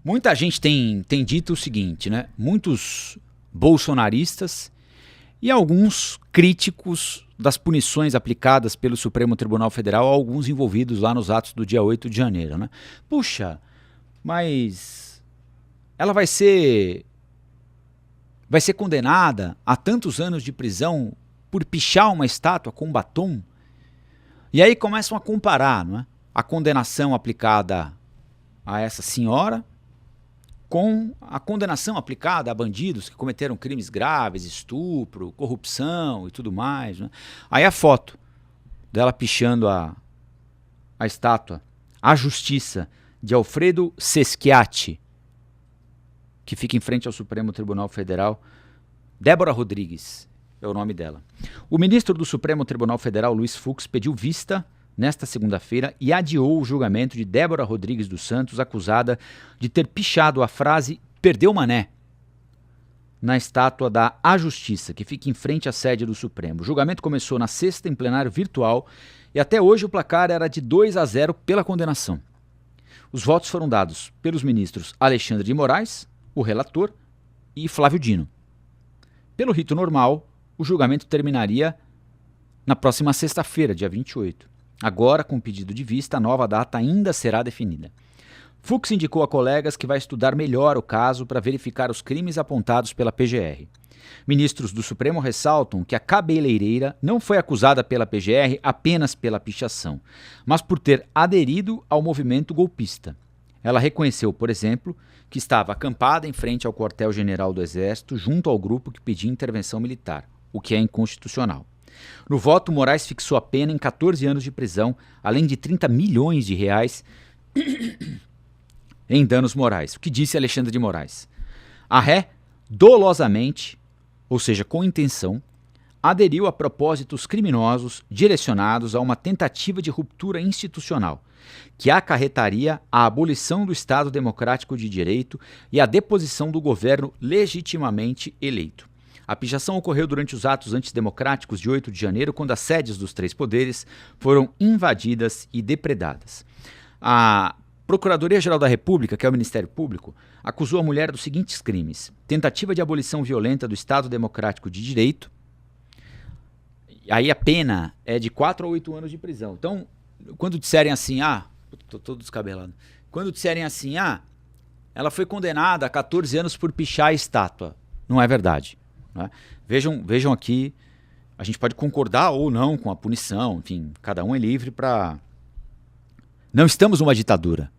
Muita gente tem dito o seguinte, né? Muitos bolsonaristas e alguns críticos das punições aplicadas pelo Supremo Tribunal Federal a alguns envolvidos lá nos atos do dia 8 de janeiro, né? Puxa, mas ela vai ser condenada a tantos anos de prisão por pichar uma estátua com batom? E aí começam a comparar, não é? A condenação aplicada a essa senhora com a condenação aplicada a bandidos que cometeram crimes graves, estupro, corrupção e tudo mais, né? Aí a foto dela pichando a estátua, a Justiça, de Alfredo Seschiatti, que fica em frente ao Supremo Tribunal Federal. Débora Rodrigues é o nome dela. O ministro do Supremo Tribunal Federal, Luiz Fux, pediu vista nesta segunda-feira e adiou o julgamento de Débora Rodrigues dos Santos, acusada de ter pichado a frase "Perdeu Mané" na estátua da A Justiça, que fica em frente à sede do Supremo. O julgamento começou na sexta em plenário virtual e até hoje o placar era de 2-0 pela condenação. Os votos foram dados pelos ministros Alexandre de Moraes, o relator, e Flávio Dino. Pelo rito normal, o julgamento terminaria na próxima sexta-feira, dia 28. Agora, com pedido de vista, a nova data ainda será definida. Fux indicou a colegas que vai estudar melhor o caso para verificar os crimes apontados pela PGR. Ministros do Supremo ressaltam que a cabeleireira não foi acusada pela PGR apenas pela pichação, mas por ter aderido ao movimento golpista. Ela reconheceu, por exemplo, que estava acampada em frente ao quartel-general do Exército junto ao grupo que pedia intervenção militar, o que é inconstitucional. No voto, Moraes fixou a pena em 14 anos de prisão, além de 30 milhões de reais em danos morais. O que disse Alexandre de Moraes? A ré, dolosamente, ou seja, com intenção, aderiu a propósitos criminosos direcionados a uma tentativa de ruptura institucional, que acarretaria a abolição do Estado Democrático de Direito e a deposição do governo legitimamente eleito. A pichação ocorreu durante os atos antidemocráticos de 8 de janeiro, quando as sedes dos três poderes foram invadidas e depredadas. A Procuradoria-Geral da República, que é o Ministério Público, acusou a mulher dos seguintes crimes: tentativa de abolição violenta do Estado Democrático de Direito. Aí a pena é de 4 a 8 anos de prisão. Então, quando disserem assim, tô todo descabelado. Quando disserem assim, ela foi condenada a 14 anos por pichar a estátua, não é verdade. Né? Vejam aqui, a gente pode concordar ou não com a punição, enfim, cada um é livre para... Não estamos numa ditadura.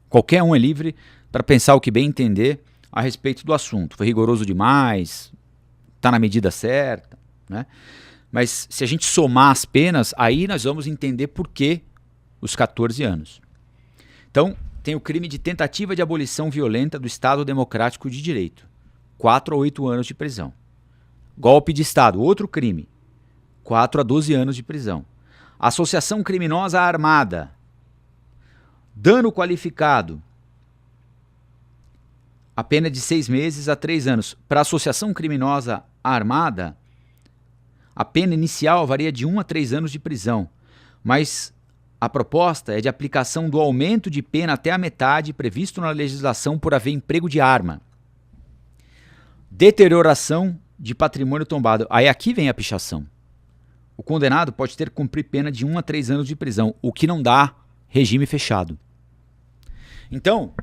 Qualquer um é livre para pensar o que bem entender a respeito do assunto. Foi rigoroso demais, está na medida certa, né? Mas se a gente somar as penas, aí nós vamos entender por que os 14 anos. Então, tem o crime de tentativa de abolição violenta do Estado Democrático de Direito. 4 a 8 anos de prisão. Golpe de Estado, outro crime. 4 a 12 anos de prisão. Associação criminosa armada. Dano qualificado. A pena é de 6 meses a 3 anos. Para associação criminosa armada, a pena inicial varia de 1 a 3 anos de prisão, mas a proposta é de aplicação do aumento de pena até a metade previsto na legislação por haver emprego de arma. Deterioração de patrimônio tombado. Aí aqui vem a pichação. O condenado pode ter que cumprir pena de 1 a 3 anos de prisão, o que não dá regime fechado. Então,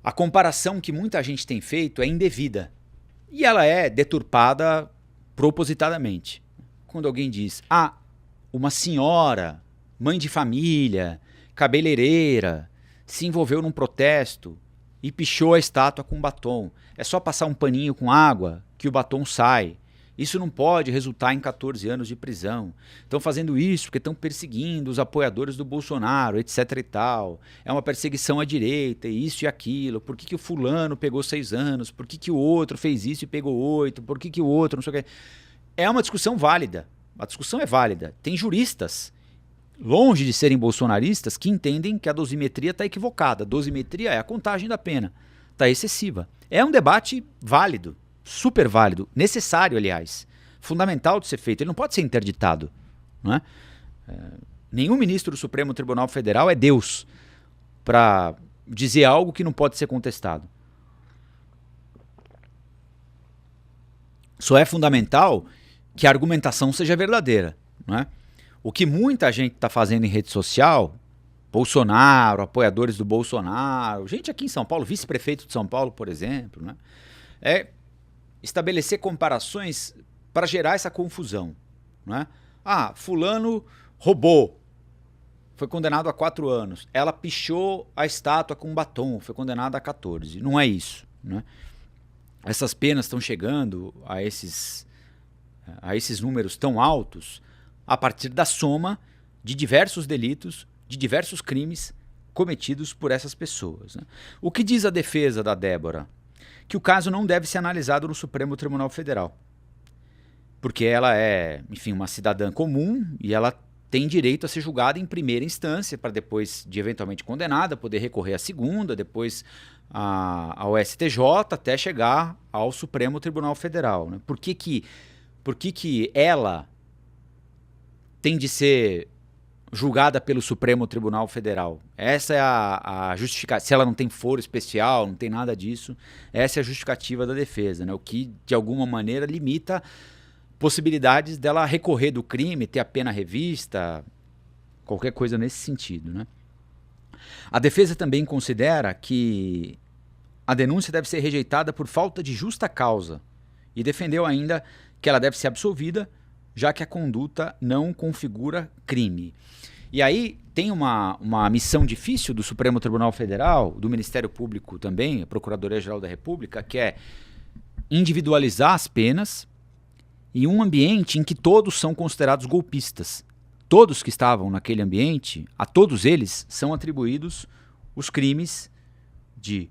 a comparação que muita gente tem feito é indevida. E ela é deturpada propositadamente. Quando alguém diz, uma senhora, mãe de família, cabeleireira, se envolveu num protesto e pichou a estátua com batom. É só passar um paninho com água que o batom sai. Isso não pode resultar em 14 anos de prisão. Estão fazendo isso porque estão perseguindo os apoiadores do Bolsonaro, etc e tal. É uma perseguição à direita, isso e aquilo. Por que o fulano pegou 6 anos? Por que o outro fez isso e pegou 8? Por que o outro não sei o que? É uma discussão válida. A discussão é válida. Tem juristas, longe de serem bolsonaristas, que entendem que a dosimetria está equivocada. A dosimetria é a contagem da pena. Está excessiva. É um debate válido. Super válido, necessário, aliás, fundamental de ser feito. Ele não pode ser interditado. Não é? Nenhum ministro do Supremo Tribunal Federal é Deus para dizer algo que não pode ser contestado. Só é fundamental que a argumentação seja verdadeira, não é? O que muita gente está fazendo em rede social, Bolsonaro, apoiadores do Bolsonaro, gente aqui em São Paulo, vice-prefeito de São Paulo, por exemplo, né, é estabelecer comparações para gerar essa confusão. Né? Ah, fulano roubou, foi condenado a 4 anos. Ela pichou a estátua com um batom, foi condenada a 14. Não é isso. Né? Essas penas estão chegando a esses números tão altos a partir da soma de diversos delitos, de diversos crimes cometidos por essas pessoas. Né? O que diz a defesa da Débora? Que o caso não deve ser analisado no Supremo Tribunal Federal. Porque ela é, enfim, uma cidadã comum e ela tem direito a ser julgada em primeira instância para depois de eventualmente condenada, poder recorrer à segunda, depois ao STJ, até chegar ao Supremo Tribunal Federal. Né? Por que ela tem de ser julgada pelo Supremo Tribunal Federal? Essa é a justificativa. Se ela não tem foro especial, não tem nada disso, essa é a justificativa da defesa, né? O que, de alguma maneira, limita possibilidades dela recorrer do crime, ter a pena revista, qualquer coisa nesse sentido. Né? A defesa também considera que a denúncia deve ser rejeitada por falta de justa causa e defendeu ainda que ela deve ser absolvida, já que a conduta não configura crime. E aí tem uma missão difícil do Supremo Tribunal Federal, do Ministério Público também, a Procuradoria-Geral da República, que é individualizar as penas em um ambiente em que todos são considerados golpistas. Todos que estavam naquele ambiente, a todos eles são atribuídos os crimes de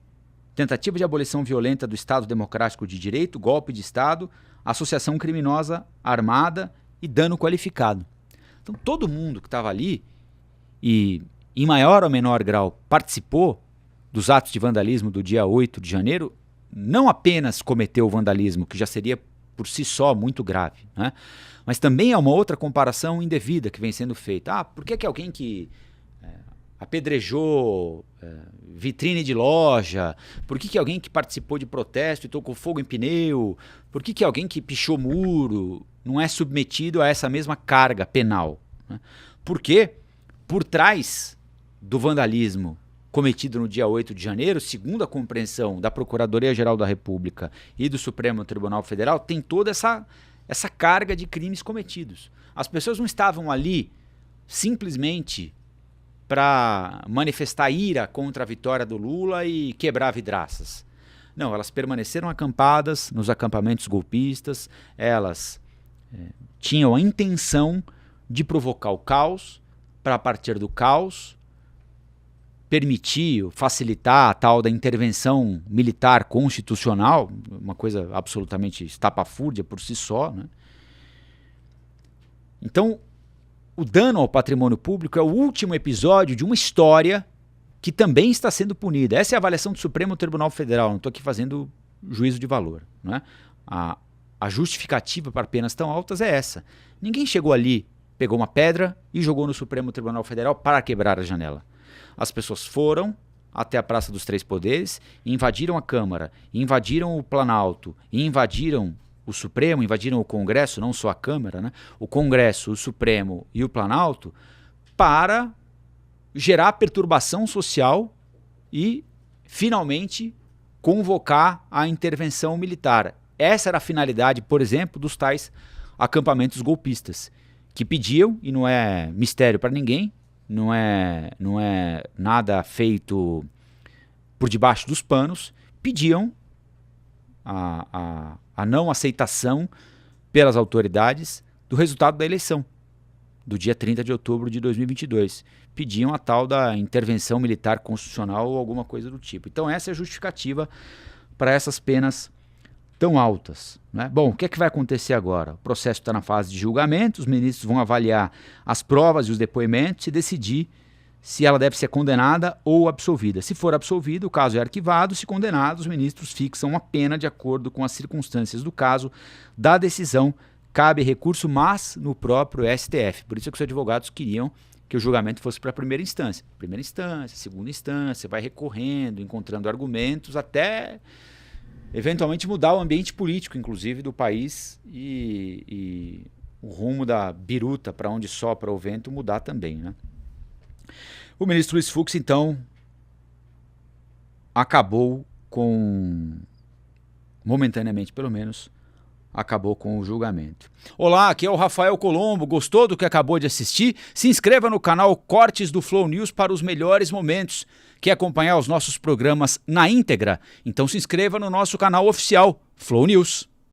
tentativa de abolição violenta do Estado Democrático de Direito, golpe de Estado, associação criminosa armada e dano qualificado. Então todo mundo que estava ali e em maior ou menor grau participou dos atos de vandalismo do dia 8 de janeiro, não apenas cometeu o vandalismo, que já seria por si só muito grave, né? Mas também é uma outra comparação indevida que vem sendo feita. Por que alguém que apedrejou vitrine de loja, por que alguém que participou de protesto e tocou fogo em pneu, por que alguém que pichou muro não é submetido a essa mesma carga penal? Né? Porque por trás do vandalismo cometido no dia 8 de janeiro, segundo a compreensão da Procuradoria-Geral da República e do Supremo Tribunal Federal, tem toda essa carga de crimes cometidos. As pessoas não estavam ali simplesmente para manifestar ira contra a vitória do Lula e quebrar vidraças. Não, elas permaneceram acampadas nos acampamentos golpistas, elas tinham a intenção de provocar o caos, para a partir do caos permitir, facilitar a tal da intervenção militar constitucional, uma coisa absolutamente estapafúrdia por si só. Né? Então, o dano ao patrimônio público é o último episódio de uma história que também está sendo punida. Essa é a avaliação do Supremo Tribunal Federal, não estou aqui fazendo juízo de valor. Né? A justificativa para penas tão altas é essa. Ninguém chegou ali, pegou uma pedra e jogou no Supremo Tribunal Federal para quebrar a janela. As pessoas foram até a Praça dos Três Poderes, invadiram a Câmara, invadiram o Planalto, invadiram o Supremo, invadiram o Congresso, não só a Câmara, né? O Congresso, o Supremo e o Planalto, para gerar perturbação social e, finalmente, convocar a intervenção militar. Essa era a finalidade, por exemplo, dos tais acampamentos golpistas, que pediam, e não é mistério para ninguém, não é nada feito por debaixo dos panos, pediam a não aceitação pelas autoridades do resultado da eleição, do dia 30 de outubro de 2022. Pediam a tal da intervenção militar constitucional ou alguma coisa do tipo. Então essa é a justificativa para essas penas tão altas. Né? Bom, o que é que vai acontecer agora? O processo está na fase de julgamento, os ministros vão avaliar as provas e os depoimentos e decidir se ela deve ser condenada ou absolvida. Se for absolvida, o caso é arquivado. Se condenado, os ministros fixam uma pena de acordo com as circunstâncias do caso. Da decisão, cabe recurso, mas no próprio STF. Por isso é que os advogados queriam que o julgamento fosse para a primeira instância. Primeira instância, segunda instância, vai recorrendo, encontrando argumentos até eventualmente mudar o ambiente político, inclusive, do país e o rumo da biruta para onde sopra o vento mudar também, né? O ministro Luiz Fux, então, acabou momentaneamente pelo menos, acabou com o julgamento. Olá, aqui é o Rafael Colombo. Gostou do que acabou de assistir? Se inscreva no canal Cortes do Flow News para os melhores momentos. Quer acompanhar os nossos programas na íntegra? Então se inscreva no nosso canal oficial, Flow News.